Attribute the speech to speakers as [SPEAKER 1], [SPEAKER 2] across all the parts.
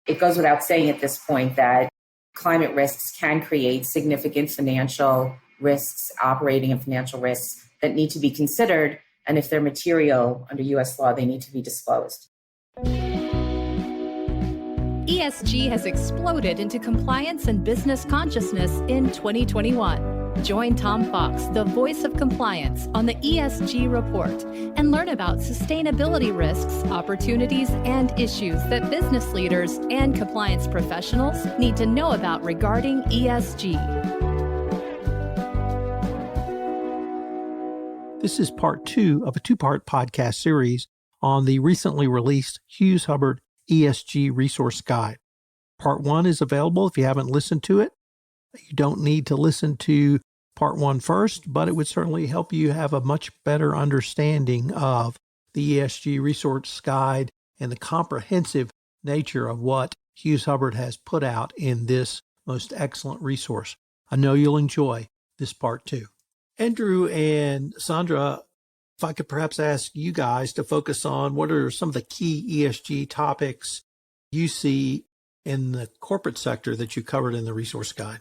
[SPEAKER 1] it goes without saying at this point that climate risks can create significant financial risks, operating and financial risks that need to be considered. And if they're material under U.S. law, they need to be disclosed.
[SPEAKER 2] ESG has exploded into compliance and business consciousness in 2021. Join Tom Fox, the voice of compliance, on the ESG Report and learn about sustainability risks, opportunities, and issues that business leaders and compliance professionals need to know about regarding ESG.
[SPEAKER 3] This is part 2 of a 2-part podcast series on the recently released Hughes Hubbard ESG Resource Guide. Part 1 is available if you haven't listened to it. You don't need to listen to part 1 first, but it would certainly help you have a much better understanding of the ESG Resource Guide and the comprehensive nature of what Hughes Hubbard has put out in this most excellent resource. I know you'll enjoy this part 2. Andrew and Sandra, if I could perhaps ask you guys to focus on what are some of the key ESG topics you see in the corporate sector that you covered in the resource guide.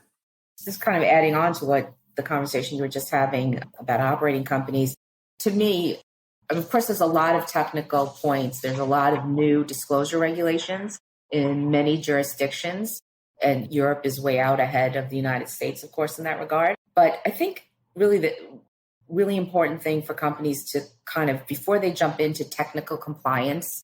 [SPEAKER 1] Just kind of adding on to what the conversation you were just having about operating companies. To me, of course, there's a lot of technical points. There's a lot of new disclosure regulations in many jurisdictions, and Europe is way out ahead of the United States, of course, in that regard. But I think really the really important thing for companies to kind of, before they jump into technical compliance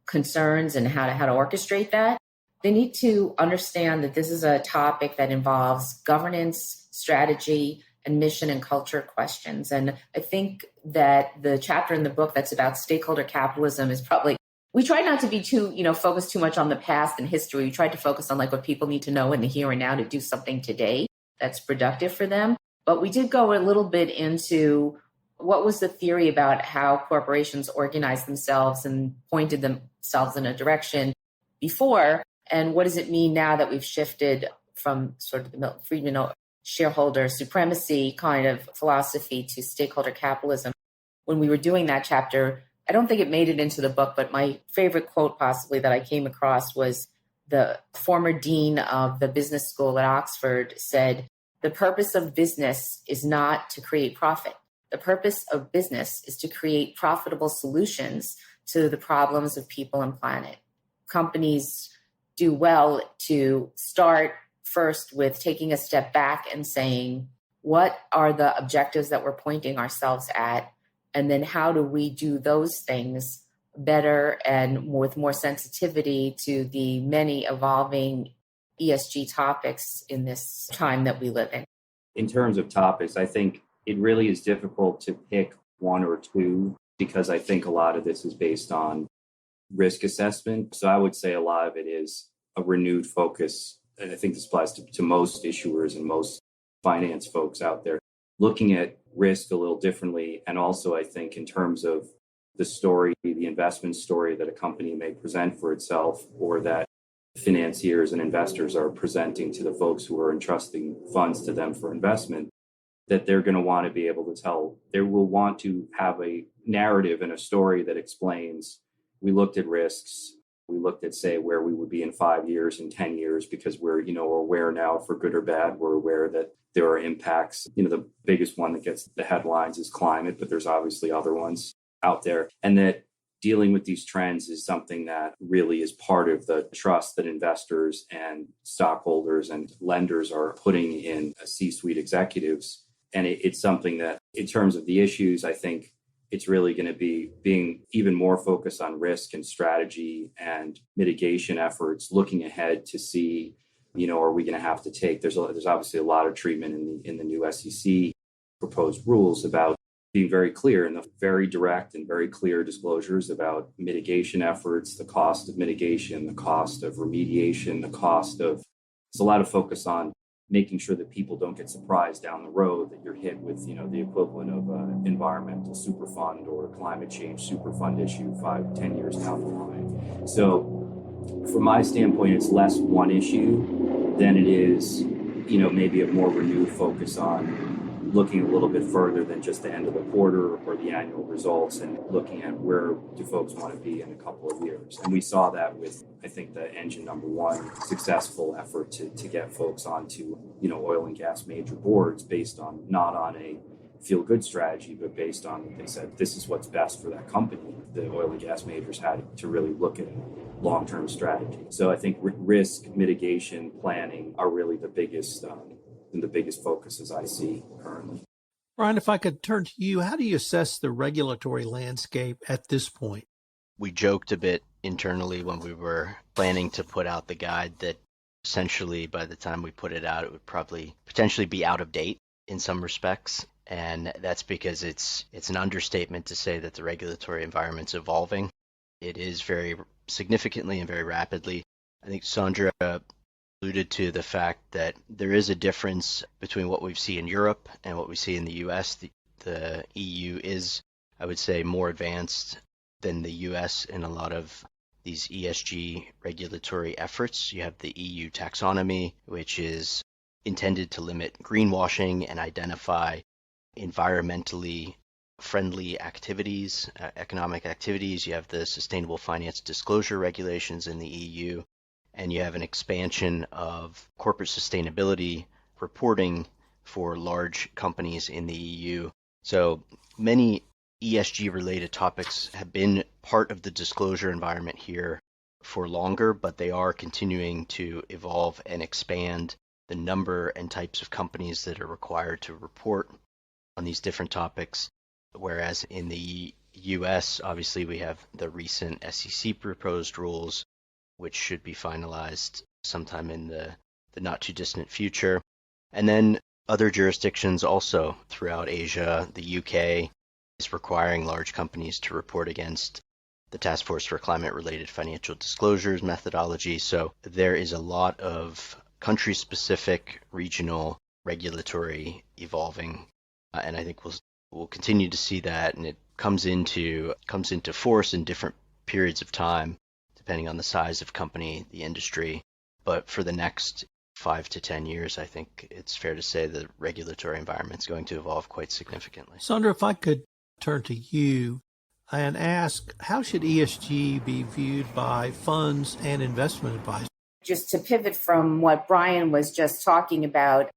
[SPEAKER 1] concerns and how to orchestrate that, they need to understand that this is a topic that involves governance, strategy, and mission and culture questions. And I think that the chapter in the book that's about stakeholder capitalism is probably, we try not to be too, focused too much on the past and history. We try to focus on like what people need to know in the here and now to do something today that's productive for them. But we did go a little bit into what was the theory about how corporations organize themselves and pointed themselves in a direction before, and what does it mean now that we've shifted from sort of the Milton Friedman shareholder supremacy kind of philosophy to stakeholder capitalism. When we were doing that chapter, I don't think it made it into the book, but my favorite quote possibly that I came across was the former dean of the business school at Oxford said, "The purpose of business is not to create profit. The purpose of business is to create profitable solutions to the problems of people and planet." Companies do well to start first with taking a step back and saying, what are the objectives that we're pointing ourselves at? And then how do we do those things better and with more sensitivity to the many evolving ESG topics in this time that we live in?
[SPEAKER 4] In terms of topics, I think it really is difficult to pick one or two because I think a lot of this is based on risk assessment. So I would say a lot of it is a renewed focus. And I think this applies to most issuers and most finance folks out there, looking at risk a little differently. And also, I think in terms of the story, the investment story that a company may present for itself, or that financiers and investors are presenting to the folks who are entrusting funds to them for investment, that they're going to want to be able to tell. They will want to have a narrative and a story that explains, we looked at risks. We looked at, say, where we would be in 5 years and 10 years, because we're aware now, for good or bad, we're aware that there are impacts. The biggest one that gets the headlines is climate, but there's obviously other ones out there. And that dealing with these trends is something that really is part of the trust that investors and stockholders and lenders are putting in C-suite executives. And it's something that, in terms of the issues, I think it's really going to be being even more focused on risk and strategy and mitigation efforts, looking ahead to see, are we going to have to take, there's obviously a lot of treatment in the new SEC proposed rules about being very clear and the very direct and very clear disclosures about mitigation efforts, the cost of mitigation, the cost of remediation, there's a lot of focus on making sure that people don't get surprised down the road that you're hit with, the equivalent of an environmental superfund or a climate change superfund issue 5-10 years down the line. So from my standpoint, it's less one issue than it is, maybe a more renewed focus on looking a little bit further than just the end of the quarter or the annual results, and looking at where do folks want to be in a couple of years. And we saw that with, I think, the engine number one successful effort to get folks onto, oil and gas major boards based on, not on a feel good strategy, but based on, they said, this is what's best for that company. The oil and gas majors had to really look at long-term strategy. So I think risk mitigation planning are really the biggest focuses I see currently.
[SPEAKER 3] Bryan, if I could turn to you, how do you assess the regulatory landscape at this point?
[SPEAKER 5] We joked a bit internally when we were planning to put out the guide that essentially by the time we put it out, it would probably potentially be out of date in some respects. And that's because it's an understatement to say that the regulatory environment's evolving. It is very significantly and very rapidly. I think Sandra alluded to the fact that there is a difference between what we see in Europe and what we see in the US. The EU is, I would say, more advanced than the US in a lot of these ESG regulatory efforts. You have the EU taxonomy, which is intended to limit greenwashing and identify environmentally friendly activities, economic activities. You have the sustainable finance disclosure regulations in the EU, and you have an expansion of corporate sustainability reporting for large companies in the EU. So many ESG related topics have been part of the disclosure environment here for longer, but they are continuing to evolve and expand the number and types of companies that are required to report on these different topics. Whereas in the US, obviously we have the recent SEC proposed rules, which should be finalized sometime in the not too distant future. And then other jurisdictions also throughout Asia. The UK is requiring large companies to report against the Task Force for Climate-Related Financial Disclosures methodology. So there is a lot of country-specific regional regulatory evolving, and I think we'll continue to see that, and it comes into force in different periods of time, depending on the size of company, the industry. But for the next 5 to 10 years, I think it's fair to say the regulatory environment is going to evolve quite significantly.
[SPEAKER 3] Sandra, if I could turn to you and ask, how should ESG be viewed by funds and investment advisors?
[SPEAKER 1] Just to pivot from what Bryan was just talking about,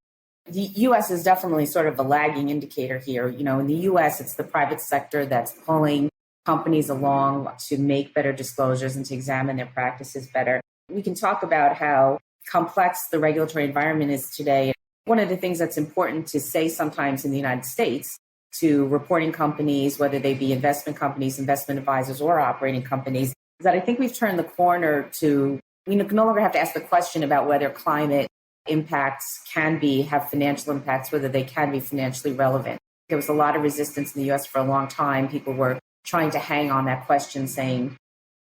[SPEAKER 1] the U.S. is definitely sort of a lagging indicator here. In the U.S., it's the private sector that's pulling companies along to make better disclosures and to examine their practices better. We can talk about how complex the regulatory environment is today. One of the things that's important to say sometimes in the United States to reporting companies, whether they be investment companies, investment advisors, or operating companies, is that I think we've turned the corner to, we no longer have to ask the question about whether climate impacts have financial impacts, whether they can be financially relevant. There was a lot of resistance in the US for a long time. People were trying to hang on that question, saying,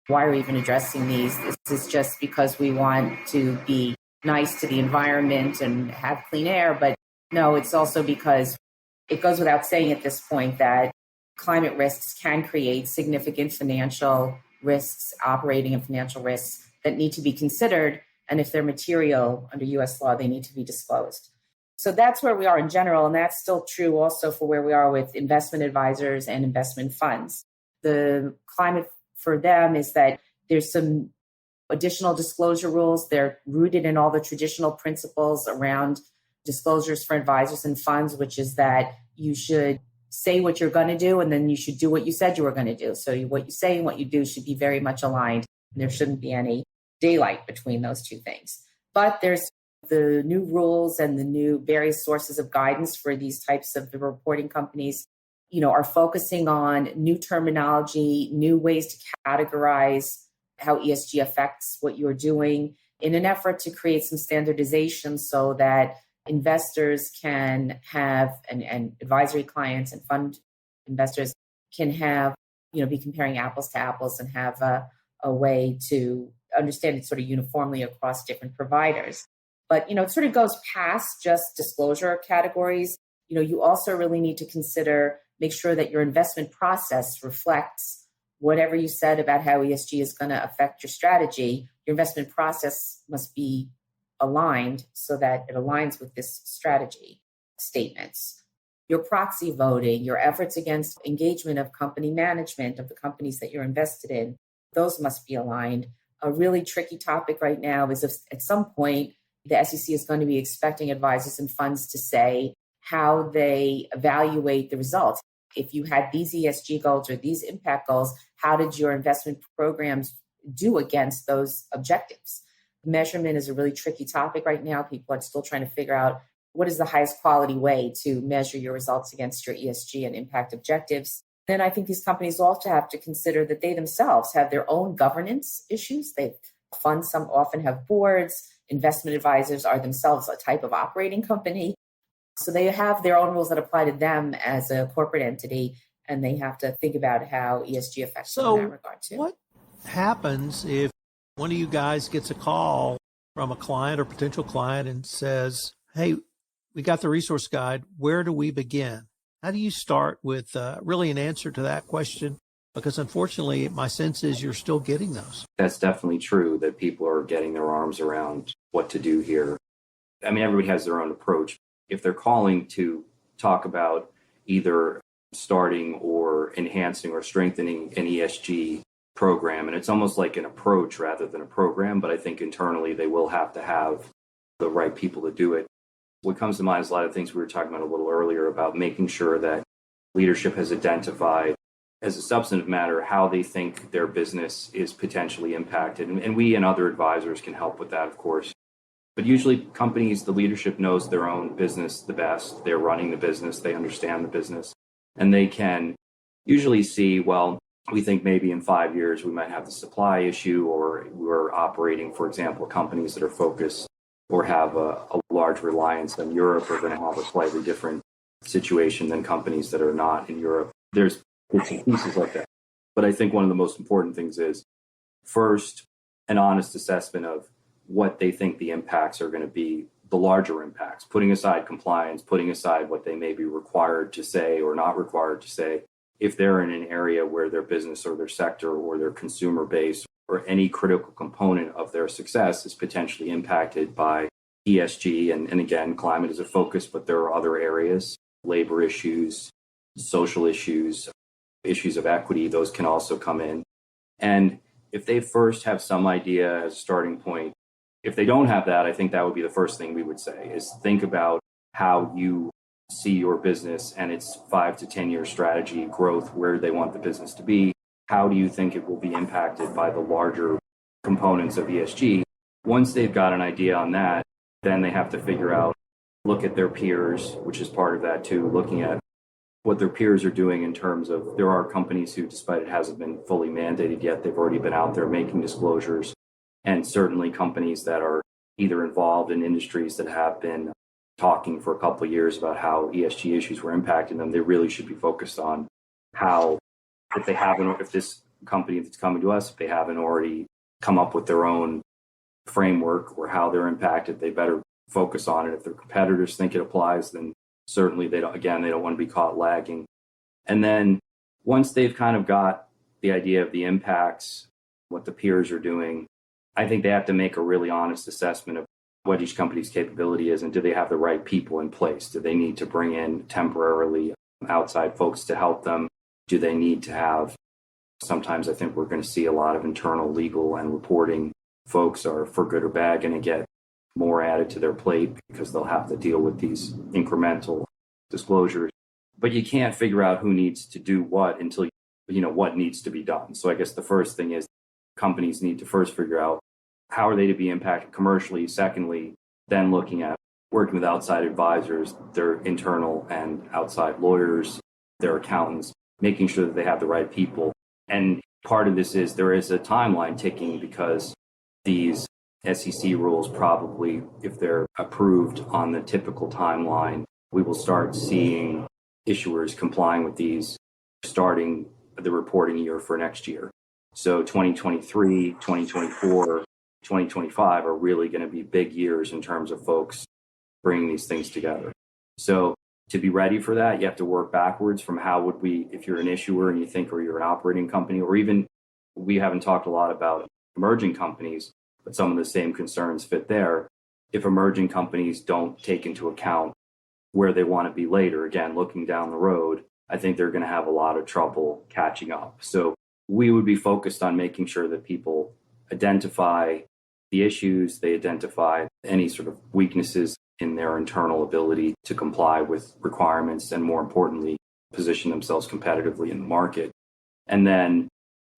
[SPEAKER 1] why are we even addressing these? This is just because we want to be nice to the environment and have clean air. But no, it's also because it goes without saying at this point that climate risks can create significant financial risks, operating and financial risks that need to be considered. And if they're material under US law, they need to be disclosed. So that's where we are in general. And that's still true also for where we are with investment advisors and investment funds. The climate for them is that there's some additional disclosure rules. They're rooted in all the traditional principles around disclosures for advisors and funds, which is that you should say what you're going to do, and then you should do what you said you were going to do. So what you say and what you do should be very much aligned. There shouldn't be any daylight between those two things. But there's the new rules and the new various sources of guidance for these types of the reporting companies, are focusing on new terminology, new ways to categorize how ESG affects what you're doing in an effort to create some standardization so that investors can have, and advisory clients and fund investors can have, be comparing apples to apples and have a way to understand it sort of uniformly across different providers. But, it sort of goes past just disclosure categories. You also really need to make sure that your investment process reflects whatever you said about how ESG is going to affect your strategy. Your investment process must be aligned so that it aligns with this strategy statements. your proxy voting, your efforts against engagement of company management of the companies that you're invested in, those must be aligned. A really tricky topic right now is if at some point the SEC is going to be expecting advisors and funds to say how they evaluate the results. If you had these ESG goals or these impact goals, how did your investment programs do against those objectives? Measurement is a really tricky topic right now. People are still trying to figure out what is the highest quality way to measure your results against your ESG and impact objectives. Then I think these companies also have to consider that they themselves have their own governance issues. Funds some often have boards. Investment advisors are themselves a type of operating company. So they have their own rules that apply to them as a corporate entity, and they have to think about how ESG affects them in that regard too.
[SPEAKER 3] What happens if one of you guys gets a call from a client or potential client and says, hey, we got the resource guide. Where do we begin? How do you start with really an answer to that question? Because unfortunately, my sense is you're still getting those.
[SPEAKER 4] That's definitely true that people are getting their arms around what to do here. I mean, everybody has their own approach. If they're calling to talk about either starting or enhancing or strengthening an ESG program, and it's almost like an approach rather than a program, but I think internally they will have to have the right people to do it. What comes to mind is a lot of things we were talking about a little earlier about making sure that leadership has identified as a substantive matter how they think their business is potentially impacted. And we and other advisors can help with that, of course. But usually companies, the leadership knows their own business the best. They're running the business. They understand the business. And they can usually see, well, we think maybe in 5 years we might have the supply issue, or we're operating, for example, companies that are focused or have a large reliance on Europe are going to have a slightly different situation than companies that are not in Europe. There's bits and pieces like that. But I think one of the most important things is, first, an honest assessment of what they think the impacts are going to be, the larger impacts, putting aside compliance, putting aside what they may be required to say or not required to say. If they're in an area where their business or their sector or their consumer base or any critical component of their success is potentially impacted by ESG, and again, climate is a focus, but there are other areas, labor issues, social issues, issues of equity, those can also come in. And if they first have some idea as a starting point, if they don't have that, I think that would be the first thing we would say is think about how you see your business and its 5 to 10 year strategy, growth, where they want the business to be. How do you think it will be impacted by the larger components of ESG? Once they've got an idea on that, then they have to figure out, look at their peers, which is part of that too, looking at what their peers are doing in terms of, there are companies who, despite it hasn't been fully mandated yet, they've already been out there making disclosures. And certainly companies that are either involved in industries that have been talking for a couple of years about how ESG issues were impacting them, they really should be focused on how, if this company that's coming to us, if they haven't already come up with their own framework or how they're impacted, they better focus on it. If their competitors think it applies, then certainly they don't want to be caught lagging. And then once they've kind of got the idea of the impacts, what the peers are doing, I think they have to make a really honest assessment of what each company's capability is and do they have the right people in place? Do they need to bring in temporarily outside folks to help them? Do they need to have, sometimes I think we're going to see a lot of internal legal and reporting folks are, for good or bad, going to get more added to their plate because they'll have to deal with these incremental disclosures. But you can't figure out who needs to do what until you know what needs to be done. So I guess the first thing is companies need to first figure out how are they to be impacted commercially. Secondly, then looking at working with outside advisors, their internal and outside lawyers, their accountants, making sure that they have the right people. And part of this is there is a timeline ticking because these SEC rules probably, if they're approved on the typical timeline, we will start seeing issuers complying with these starting the reporting year for next year. So 2023, 2024, 2025 are really going to be big years in terms of folks bringing these things together. So to be ready for that, you have to work backwards from how would we, if you're an issuer and you think, or you're an operating company, or even we haven't talked a lot about emerging companies, but some of the same concerns fit there. If emerging companies don't take into account where they want to be later. Again, looking down the road, I think they're going to have a lot of trouble catching up. So we would be focused on making sure that people identify the issues, they identify any sort of weaknesses in their internal ability to comply with requirements, and more importantly, position themselves competitively in the market. And then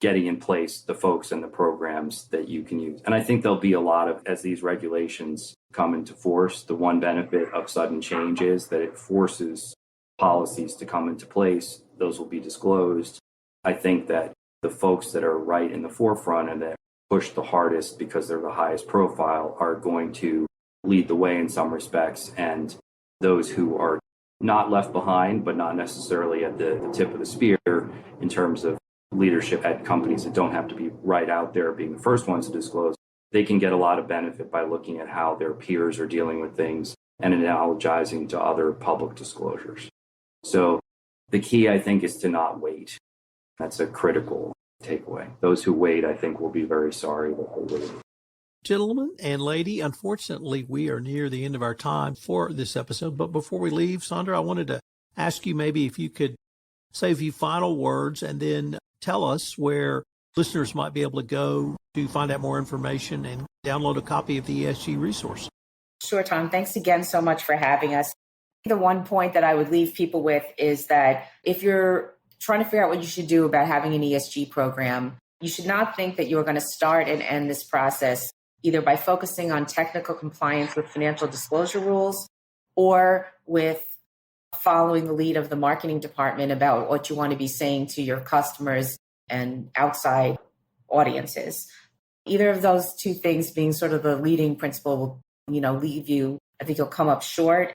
[SPEAKER 4] getting in place the folks and the programs that you can use. And I think there'll be a lot of, as these regulations come into force, the one benefit of sudden change is that it forces policies to come into place. Those will be disclosed. I think that the folks that are right in the forefront and that push the hardest because they're the highest profile are going to lead the way in some respects. And those who are not left behind, but not necessarily at the tip of the spear in terms of leadership at companies that don't have to be right out there being the first ones to disclose, they can get a lot of benefit by looking at how their peers are dealing with things and analogizing to other public disclosures. So the key, I think, is to not wait. That's a critical takeaway. Those who wait, I think, will be very sorry that they waited.
[SPEAKER 3] Gentlemen and lady, unfortunately, we are near the end of our time for this episode. But before we leave, Sandra, I wanted to ask you maybe if you could say a few final words and then tell us where listeners might be able to go to find out more information and download a copy of the ESG resource.
[SPEAKER 1] Sure, Tom. Thanks again so much for having us. The one point that I would leave people with is that if you're trying to figure out what you should do about having an ESG program, you should not think that you're going to start and end this process either by focusing on technical compliance with financial disclosure rules or with following the lead of the marketing department about what you want to be saying to your customers and outside audiences. Either of those two things being sort of the leading principle will, leave you, I think you'll come up short.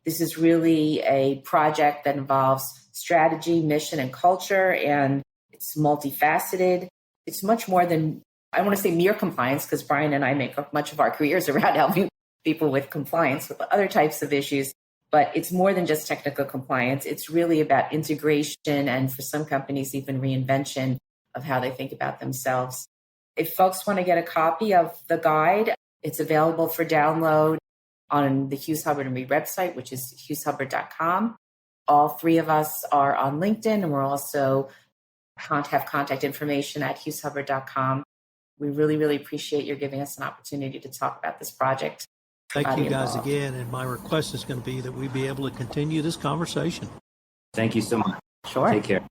[SPEAKER 1] This is really a project that involves strategy, mission, and culture, and it's multifaceted. It's much more than, I want to say mere compliance, because Bryan and I make much of our careers around helping people with compliance with other types of issues. But it's more than just technical compliance. It's really about integration and for some companies, even reinvention of how they think about themselves. If folks want to get a copy of the guide, it's available for download on the Hughes Hubbard Reed website, which is hugheshubbard.com. All three of us are on LinkedIn, and we're also have contact information at hugheshubbard.com. We really, really appreciate your giving us an opportunity to talk about this project.
[SPEAKER 3] Thank you guys again. And my request is going to be that we be able to continue this conversation.
[SPEAKER 4] Thank you so much.
[SPEAKER 1] Sure.
[SPEAKER 4] Take care.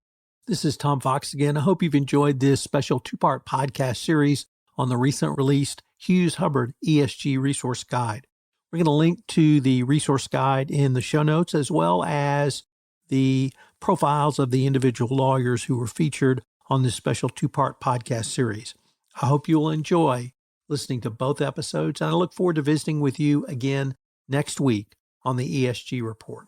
[SPEAKER 3] This is Tom Fox again. I hope you've enjoyed this special two-part podcast series on the recent released Hughes Hubbard ESG Resource Guide. We're going to link to the resource guide in the show notes, as well as the profiles of the individual lawyers who were featured on this special two-part podcast series. I hope you will enjoy listening to both episodes, and I look forward to visiting with you again next week on the ESG Report.